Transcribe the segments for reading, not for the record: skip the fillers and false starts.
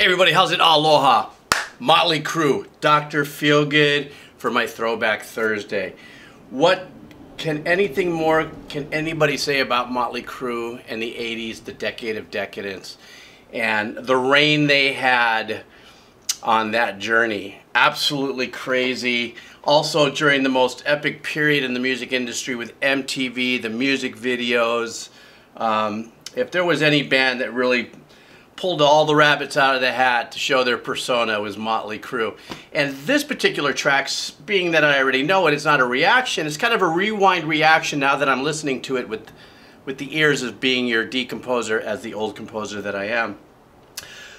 Hey everybody, how's it? Aloha. Motley Crue, Dr. Feelgood for my Throwback Thursday. What can anybody say about Motley Crue and the 80s, the Decade of Decadence, and the reign they had on that journey? Absolutely crazy. Also during the most epic period in the music industry with MTV, the music videos. If there was any band that really pulled all the rabbits out of the hat to show their persona, was Motley Crue. And this particular track, being that I already know it, it's not a reaction, it's kind of a rewind reaction now that I'm listening to it with the ears of being your decomposer as the old composer that I am.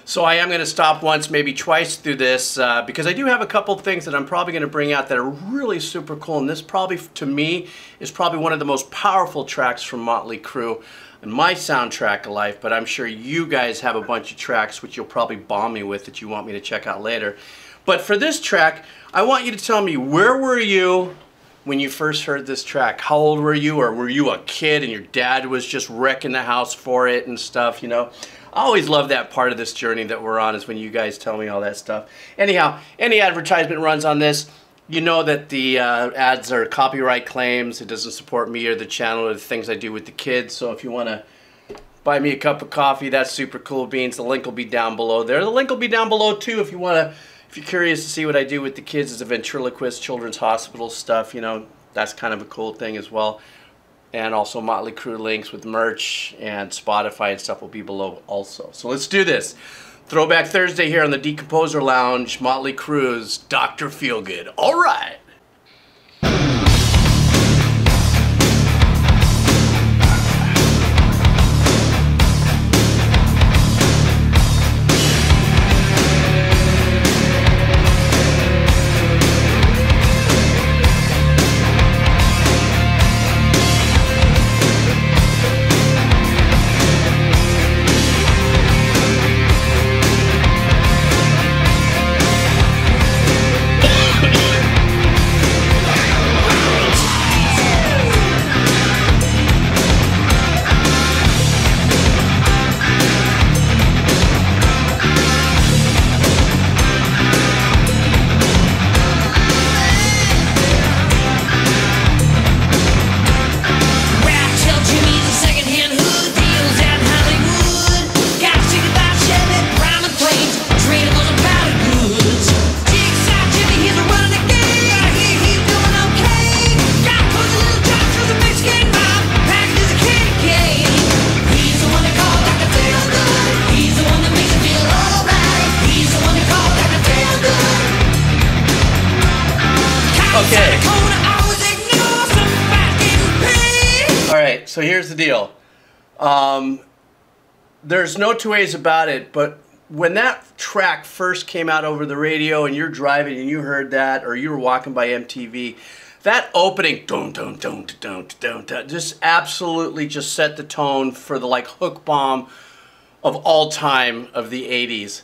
So I am going to stop once, maybe twice through this, because I do have a couple things that I'm probably going to bring out that are really super cool, and this probably, to me, is probably one of the most powerful tracks from Motley Crue and my soundtrack of life, but I'm sure you guys have a bunch of tracks which you'll probably bomb me with that you want me to check out later. But for this track, I want you to tell me, where were you when you first heard this track? How old were you, or were you a kid and your dad was just wrecking the house for it and stuff, you know? I always love that part of this journey that we're on, is when you guys tell me all that stuff. Anyhow, any advertisement runs on this, you know that the ads are copyright claims. It doesn't support me or the channel or the things I do with the kids. So if you want to buy me a cup of coffee, that's super cool beans. The link will be down below there. The link will be down below too if you're curious to see what I do with the kids as a ventriloquist, children's hospital stuff. You know, that's kind of a cool thing as well. And also Motley Crue links with merch and Spotify and stuff will be below also. So let's do this. Throwback Thursday here on the Decomposer Lounge, Motley Crue's Dr. Feelgood. All right. Okay. Alright, so here's the deal. There's no two ways about it, but when that track first came out over the radio and you're driving and you heard that, or you were walking by MTV, that opening dun, dun, dun, dun, dun, dun, just absolutely just set the tone for the like hook bomb of all time of the 80s.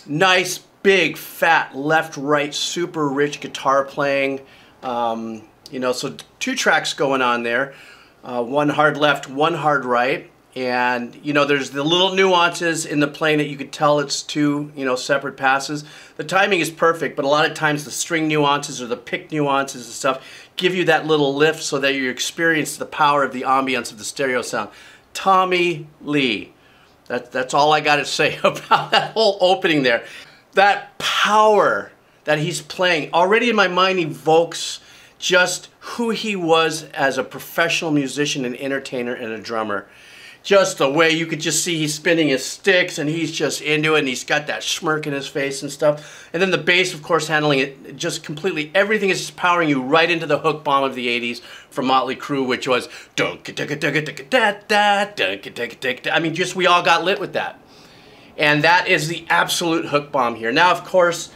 Nice, big, fat, left-right, super rich guitar playing. You know, so two tracks going on there. One hard left, one hard right. And, you know, there's the little nuances in the playing that you could tell it's two, you know, separate passes. The timing is perfect, but a lot of times the string nuances or the pick nuances and stuff give you that little lift so that you experience the power of the ambience of the stereo sound. Tommy Lee. That's all I got to say about that whole opening there. That power that he's playing already in my mind evokes just who he was as a professional musician and entertainer and a drummer. Just the way you could just see he's spinning his sticks and he's just into it and he's got that smirk in his face and stuff. And then the bass, of course, handling it just completely. Everything is just powering you right into the hook bomb of the 80s from Motley Crue, which was I mean, just we all got lit with that. And that is the absolute hook bomb here. Now, of course,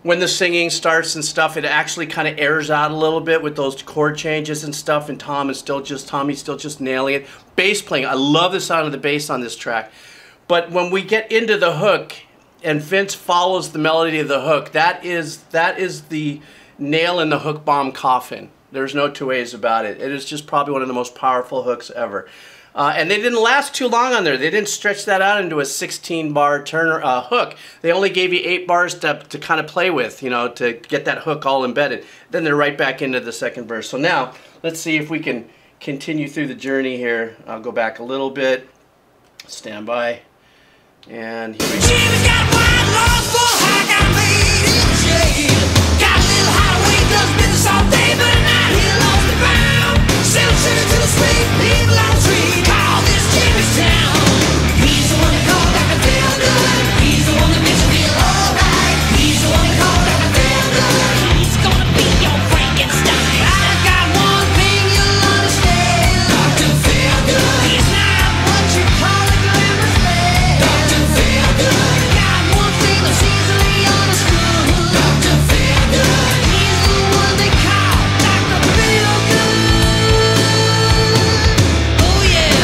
when the singing starts and stuff, it actually kind of airs out a little bit with those chord changes and stuff, and Tommy's still just nailing it. Bass playing, I love the sound of the bass on this track. But when we get into the hook and Vince follows the melody of the hook, that is the nail in the hook bomb coffin. There's no two ways about it. It is just probably one of the most powerful hooks ever. And they didn't last too long on there. They didn't stretch that out into a 16-bar turner hook. They only gave you 8 bars to kind of play with, you know, to get that hook all embedded. Then they're right back into the second verse. So now, let's see if we can continue through the journey here. I'll go back a little bit. Stand by. And here we go. Jimmy's got wide laws for high, got made in shade. Got a little highway, does business all day, but at night he lost the ground. Still sugar to the sweet, people on the street. Call this Jimmy's town. He's the one that called Dr. Feelgood. He's the one that makes you feel alright. He's the one that called Dr. Feelgood. He's gonna be your Frankenstein. I've got one thing you'll understand. Dr. Feelgood. He's not what you call a glamorous man. Dr. Feelgood. Got one thing that's easily understood. Dr. Feelgood. He's the one they call Dr. Feelgood. Oh yeah.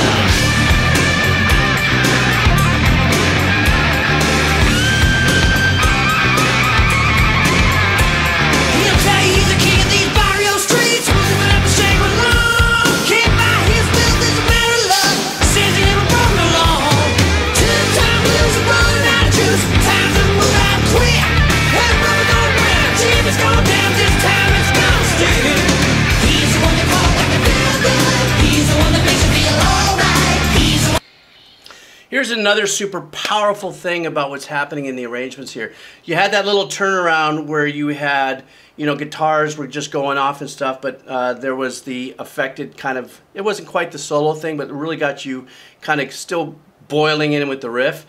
He'll tell you he's the king of these barrio streets. Moving up the Shangri-La. Can't buy his wealth, it's a matter of luck. Says he never broke no law. Two-time blues are running out of juice. Time to move out quick. That rubber don't run. Jimmy's going down this time, it's gonna stick. He's the one that called Dr. Feelgood. He's the one that makes you feel alright. He's the one. Here's another super powerful thing about what's happening in the arrangements here. You had that little turnaround where you had, you know, guitars were just going off and stuff, but there was the affected kind of, it wasn't quite the solo thing, but it really got you kind of still boiling in with the riff.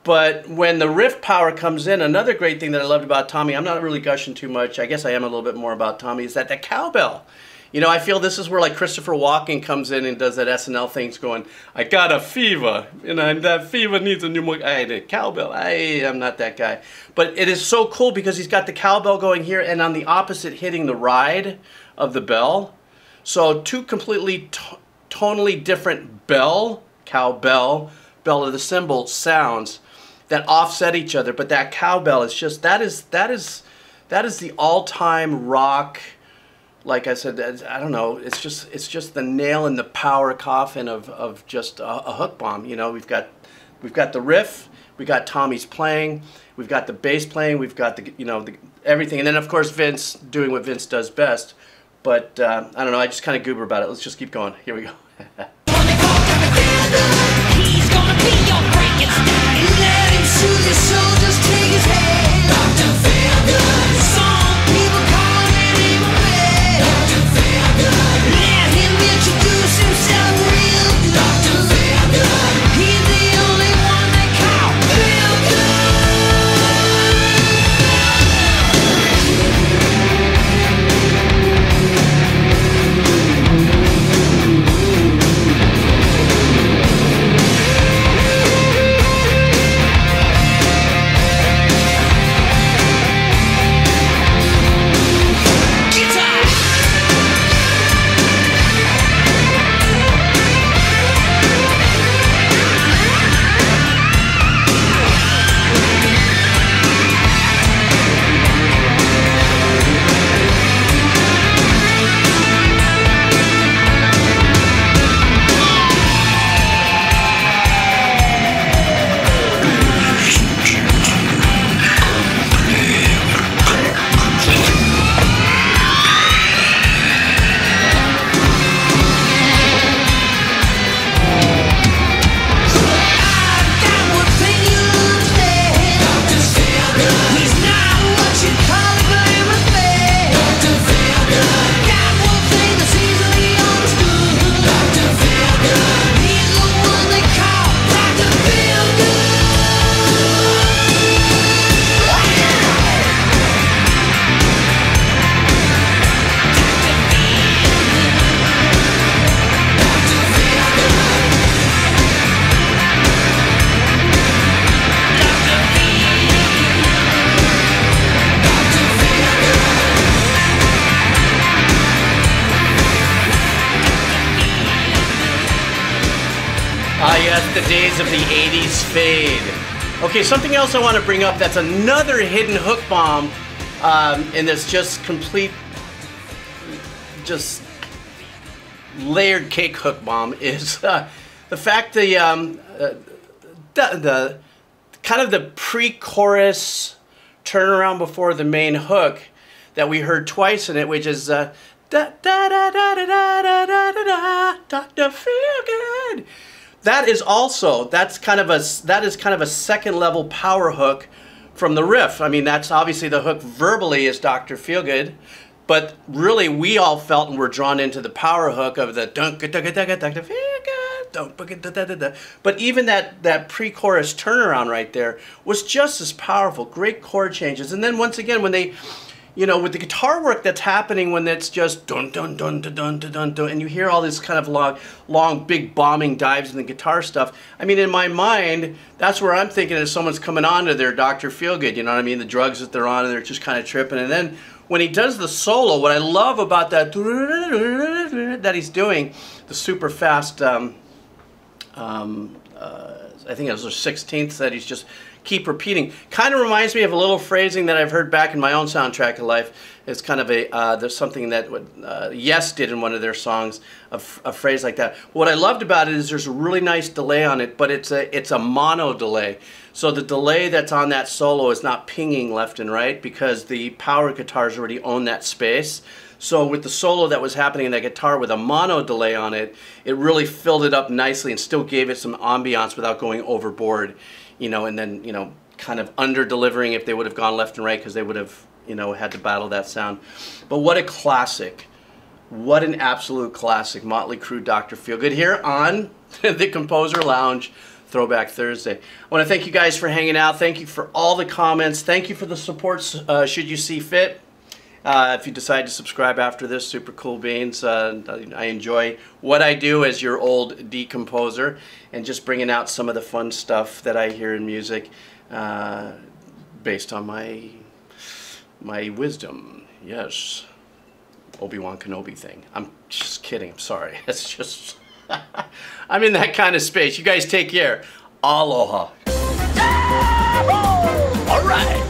But when the riff power comes in, another great thing that I loved about Tommy, I'm not really gushing too much, I guess I am a little bit more about Tommy, is that the cowbell. You know, I feel this is where like Christopher Walken comes in and does that SNL things going, I got a fever, and that fever needs a new the cowbell. I'm not that guy. But it is so cool because he's got the cowbell going here and on the opposite hitting the ride of the bell. So two completely tonally different cowbell, bell of the cymbal sounds that offset each other. But that cowbell is just, that is the all-time rock. Like I said, I don't know, it's just the nail in the power coffin of just a hook bomb. You know, we've got the riff, we got Tommy's playing, we've got the bass playing, we've got the, you know, everything, and then of course Vince doing what Vince does best. But I don't know, I just kind of goober about it. Let's just keep going. Here we go. He's gonna be your Frankenstein. Let him shoot his shoulders, take his head. Dr. Feelgood. Some people call him Emily. Dr. Feelgood. Let him introduce himself real good. Dr. Feelgood. He's the only one they call Feelgood. Yes, the days of the 80s fade. Okay, something else I want to bring up that's another hidden hook bomb, and that's just complete, just layered cake hook bomb, is the fact the kind of the pre-chorus turnaround before the main hook that we heard twice in it, which is da da da da da da da da da, Dr. Feelgood. That is kind of a second level power hook from the riff. I mean, that's obviously the hook verbally is Dr. Feelgood, but really we all felt and were drawn into the power hook of the Dr. Feelgood. But even that pre-chorus turnaround right there was just as powerful. Great chord changes, and then once again when they, you know, with the guitar work that's happening when it's just dun dun dun dun dun dun dun, dun and you hear all this kind of long big bombing dives in the guitar stuff. I mean, in my mind, that's where I'm thinking if someone's coming on to their Dr. Feelgood, you know what I mean? The drugs that they're on and they're just kind of tripping. And then when he does the solo, what I love about that he's doing, the super fast, I think it was the 16th that he's just keep repeating. Kind of reminds me of a little phrasing that I've heard back in my own soundtrack of life. It's kind of there's something that Yes did in one of their songs, a phrase like that. What I loved about it is there's a really nice delay on it, but it's a mono delay. So the delay that's on that solo is not pinging left and right because the power guitars already own that space. So with the solo that was happening in that guitar with a mono delay on it, it really filled it up nicely and still gave it some ambiance without going overboard, you know, and then, you know, kind of under-delivering if they would have gone left and right because they would have, you know, had to battle that sound. But what a classic. What an absolute classic. Motley Crue, Dr. Feelgood here on the Composer Lounge Throwback Thursday. I want to thank you guys for hanging out. Thank you for all the comments. Thank you for the support should you see fit. If you decide to subscribe after this, super cool beans. I enjoy what I do as your old decomposer and just bringing out some of the fun stuff that I hear in music based on my wisdom. Yes, Obi-Wan Kenobi thing. I'm just kidding. I'm sorry. It's just I'm in that kind of space. You guys take care. Aloha. All right.